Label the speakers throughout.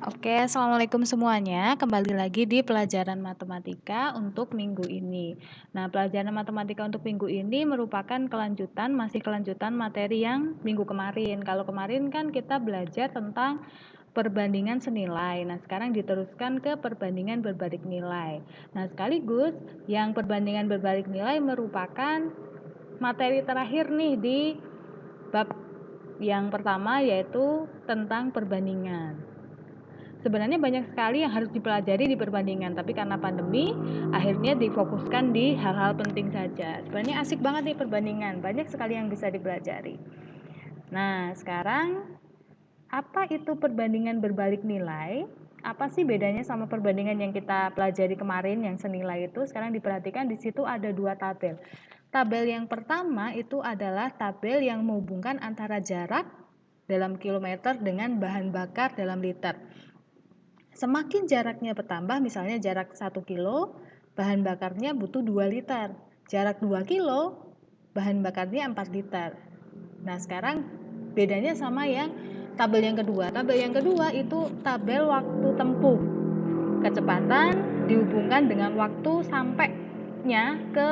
Speaker 1: Oke, assalamualaikum semuanya. Kembali lagi di pelajaran matematika untuk minggu ini. Nah, pelajaran matematika untuk minggu ini merupakan masih kelanjutan materi yang minggu kemarin. Kalau kemarin kan kita belajar tentang perbandingan senilai. Nah, sekarang diteruskan ke perbandingan berbalik nilai. Nah, sekaligus yang perbandingan berbalik nilai merupakan materi terakhir nih di bab yang pertama, yaitu tentang perbandingan. Sebenarnya banyak sekali yang harus dipelajari di perbandingan, tapi karena pandemi akhirnya difokuskan di hal-hal penting saja. Sebenarnya asik banget nih perbandingan, banyak sekali yang bisa dipelajari. Nah, sekarang apa itu perbandingan berbalik nilai? Apa sih bedanya sama perbandingan yang kita pelajari kemarin yang senilai itu? Sekarang diperhatikan di situ ada dua tabel. Tabel yang pertama itu adalah tabel yang menghubungkan antara jarak dalam kilometer dengan bahan bakar dalam liter. Semakin jaraknya bertambah, misalnya jarak 1 kilo, bahan bakarnya butuh 2 liter. Jarak 2 kilo, bahan bakarnya 4 liter. Nah, sekarang bedanya sama yang tabel yang kedua. Tabel yang kedua itu tabel waktu tempuh. Kecepatan dihubungkan dengan waktu sampainya ke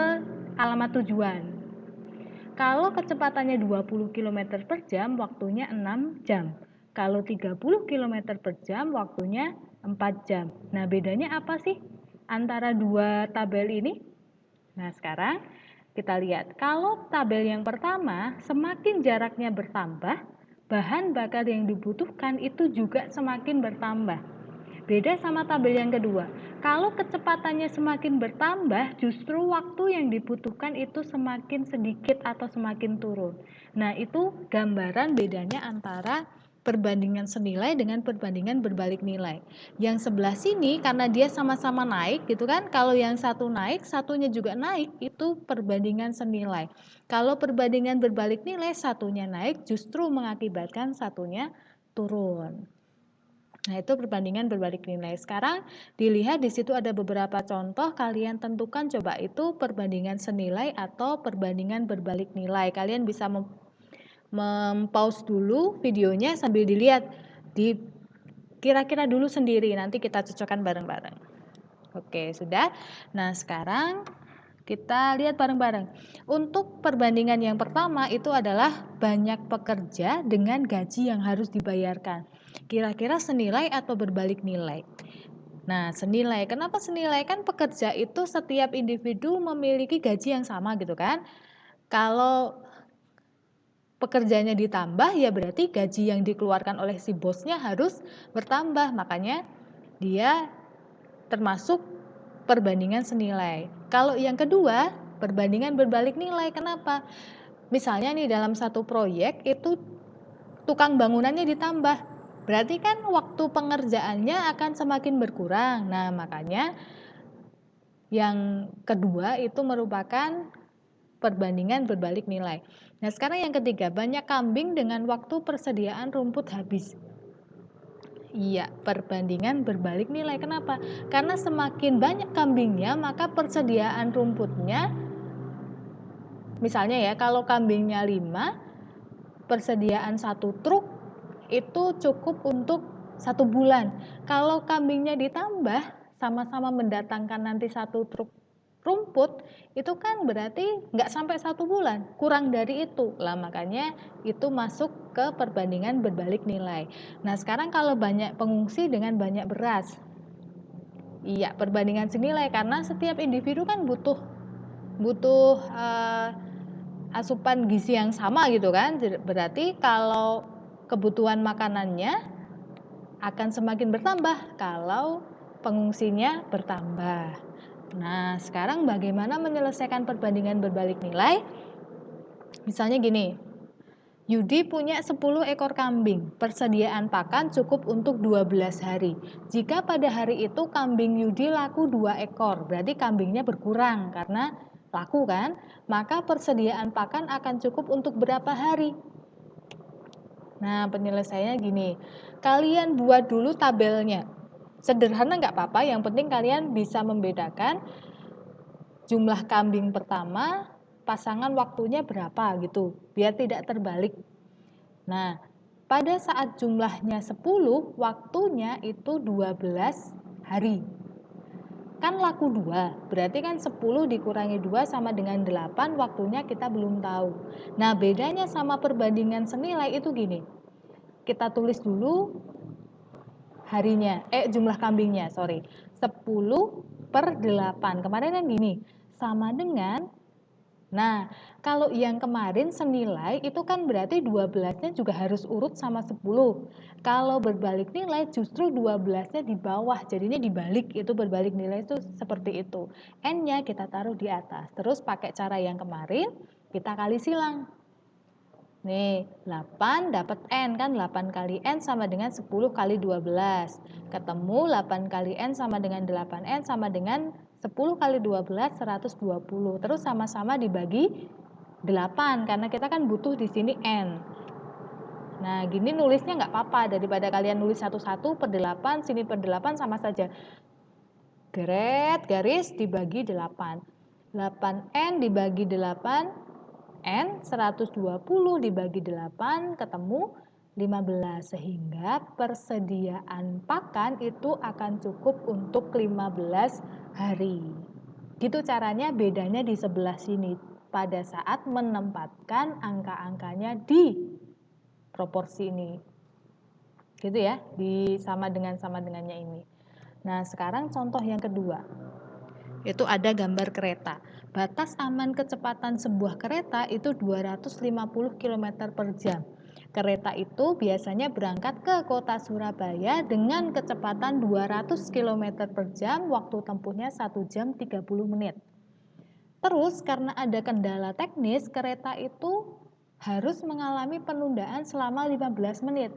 Speaker 1: alamat tujuan. Kalau kecepatannya 20 km per jam, waktunya 6 jam. Kalau 30 km per jam, waktunya 4 jam. Nah, bedanya apa sih antara dua tabel ini? Nah, sekarang kita lihat. Kalau tabel yang pertama, semakin jaraknya bertambah, bahan bakar yang dibutuhkan itu juga semakin bertambah. Beda sama tabel yang kedua. Kalau kecepatannya semakin bertambah, justru waktu yang dibutuhkan itu semakin sedikit atau semakin turun. Nah, itu gambaran bedanya antara perbandingan senilai dengan perbandingan berbalik nilai. Yang sebelah sini karena dia sama-sama naik gitu kan, kalau yang satu naik, satunya juga naik, itu perbandingan senilai. Kalau perbandingan berbalik nilai, satunya naik justru mengakibatkan satunya turun. Nah, itu perbandingan berbalik nilai. Sekarang dilihat di situ ada beberapa contoh, kalian tentukan coba itu perbandingan senilai atau perbandingan berbalik nilai. Kalian bisa mempause dulu videonya sambil dilihat di kira-kira dulu sendiri, nanti kita cocokkan bareng-bareng. Oke, sudah. Nah, sekarang kita lihat bareng-bareng. Untuk perbandingan yang pertama itu adalah banyak pekerja dengan gaji yang harus dibayarkan. Kira-kira senilai atau berbalik nilai? Nah, senilai. Kenapa senilai? Kan pekerja itu setiap individu memiliki gaji yang sama gitu kan. Kalau pekerjanya ditambah ya berarti gaji yang dikeluarkan oleh si bosnya harus bertambah. Makanya dia termasuk perbandingan senilai. Kalau yang kedua, perbandingan berbalik nilai. Kenapa? Misalnya nih dalam satu proyek itu tukang bangunannya ditambah. Berarti kan waktu pengerjaannya akan semakin berkurang. Nah, makanya yang kedua itu merupakan perbandingan berbalik nilai. Nah, sekarang yang ketiga, banyak kambing dengan waktu persediaan rumput habis. Iya, perbandingan berbalik nilai. Kenapa? Karena semakin banyak kambingnya, maka persediaan rumputnya, misalnya ya, kalau kambingnya 5, persediaan 1 truk itu cukup untuk 1 bulan. Kalau kambingnya ditambah, sama-sama mendatangkan nanti 1 truk rumput, itu kan berarti nggak sampai 1 bulan, kurang dari itu lah, makanya itu masuk ke perbandingan berbalik nilai. Nah, sekarang kalau banyak pengungsi dengan banyak beras, iya, perbandingan senilai karena setiap individu kan butuh butuh asupan gizi yang sama gitu kan, berarti kalau kebutuhan makanannya akan semakin bertambah kalau pengungsinya bertambah. Nah, sekarang bagaimana menyelesaikan perbandingan berbalik nilai? Misalnya gini, Yudi punya 10 ekor kambing, persediaan pakan cukup untuk 12 hari. Jika pada hari itu kambing Yudi laku 2 ekor, berarti kambingnya berkurang karena laku kan? Maka persediaan pakan akan cukup untuk berapa hari? Nah, penyelesaiannya gini, kalian buat dulu tabelnya. Sederhana nggak apa-apa, yang penting kalian bisa membedakan jumlah kambing pertama, pasangan waktunya berapa gitu, biar tidak terbalik. Nah, Pada saat jumlahnya 10, waktunya itu 12 hari. Kan laku 2, berarti kan 10 dikurangi 2 sama dengan 8, waktunya kita belum tahu. Nah, bedanya sama perbandingan senilai itu gini. Kita tulis dulu harinya, jumlah kambingnya, 10 per 8. Kemarin kan gini, sama dengan, nah, kalau yang kemarin senilai itu kan berarti 12-nya juga harus urut sama 10. Kalau berbalik nilai justru 12-nya di bawah, jadinya dibalik, itu berbalik nilai itu seperti itu. N-nya kita taruh di atas. Terus pakai cara yang kemarin, kita kali silang. Nih, 8 dapat N kan, 8 kali N sama dengan 10 kali 12. Ketemu 8 kali N sama dengan 8N sama dengan 10 kali 12, 120. Terus sama-sama dibagi 8, karena kita kan butuh di sini N. Nah, gini nulisnya nggak apa-apa, daripada kalian nulis satu-satu per 8, sini per 8 sama saja. Geret, garis dibagi 8. 8N dibagi 8, N 120 dibagi 8 ketemu 15, sehingga persediaan pakan itu akan cukup untuk 15 hari. Gitu caranya, bedanya di sebelah sini pada saat menempatkan angka-angkanya di proporsi ini. Gitu ya, di sama dengannya ini. Nah, sekarang contoh yang kedua. Itu ada gambar kereta. Batas aman kecepatan sebuah kereta itu 250 km per jam. Kereta itu biasanya berangkat ke kota Surabaya dengan kecepatan 200 km per jam, waktu tempuhnya 1 jam 30 menit. Terus karena ada kendala teknis, kereta itu harus mengalami penundaan selama 15 menit.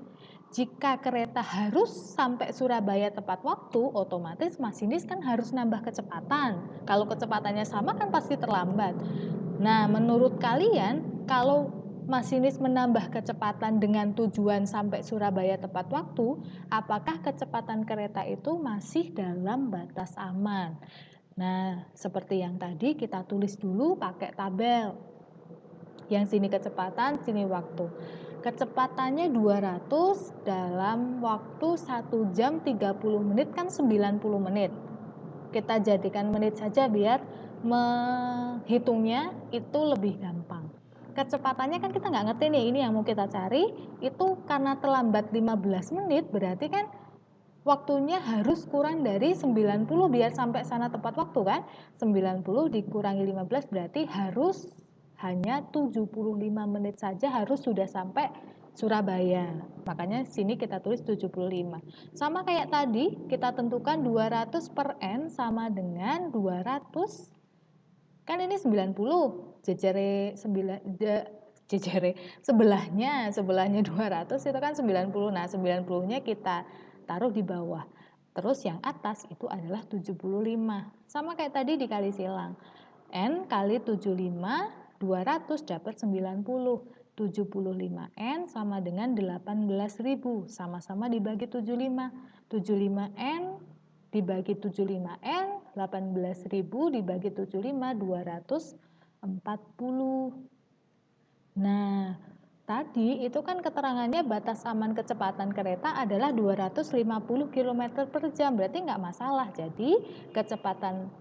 Speaker 1: Jika kereta harus sampai Surabaya tepat waktu, otomatis masinis kan harus nambah kecepatan. Kalau kecepatannya sama kan pasti terlambat. Nah, menurut kalian, kalau masinis menambah kecepatan dengan tujuan sampai Surabaya tepat waktu, apakah kecepatan kereta itu masih dalam batas aman? Nah, seperti yang tadi kita tulis dulu pakai tabel. Yang sini kecepatan, sini waktu. Kecepatannya 200 dalam waktu 1 jam 30 menit kan 90 menit. Kita jadikan menit saja biar menghitungnya itu lebih gampang. Kecepatannya kan kita nggak ngerti nih, ini yang mau kita cari. Itu karena terlambat 15 menit, berarti kan waktunya harus kurang dari 90 biar sampai sana tepat waktu kan. 90 dikurangi 15 berarti harus hanya 75 menit saja harus sudah sampai Surabaya. Makanya sini kita tulis 75. Sama kayak tadi, kita tentukan 200 per N sama dengan 200. Kan ini 90, jejere 9 jejere sebelahnya 200 itu kan 90. Nah, 90-nya kita taruh di bawah. Terus yang atas itu adalah 75. Sama kayak tadi dikali silang. N kali 75, 200 dapat 90. 75N sama dengan 18.000. Sama-sama dibagi 75. 75N dibagi 75N, 18.000 dibagi 75, 240. Nah, tadi itu kan keterangannya batas aman kecepatan kereta adalah 250 km per jam, berarti nggak masalah. Jadi kecepatan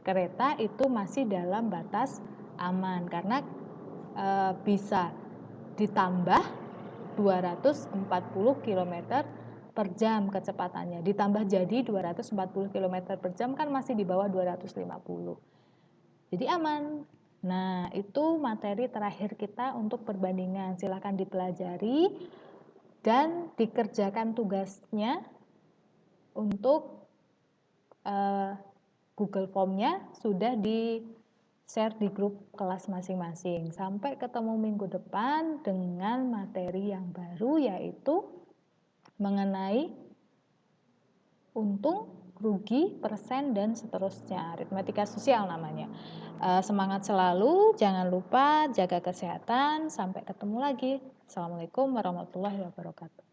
Speaker 1: kereta itu masih dalam batas aman karena bisa ditambah 240 km per jam kecepatannya. Ditambah jadi 240 km per jam kan masih di bawah 250. Jadi aman. Nah, itu materi terakhir kita untuk perbandingan. Silakan dipelajari dan dikerjakan tugasnya untuk Google Form-nya sudah di-share di grup kelas masing-masing. Sampai ketemu minggu depan dengan materi yang baru, yaitu mengenai untung, rugi, persen, dan seterusnya. Aritmatika sosial namanya. Semangat selalu, jangan lupa jaga kesehatan. Sampai ketemu lagi. Assalamualaikum warahmatullahi wabarakatuh.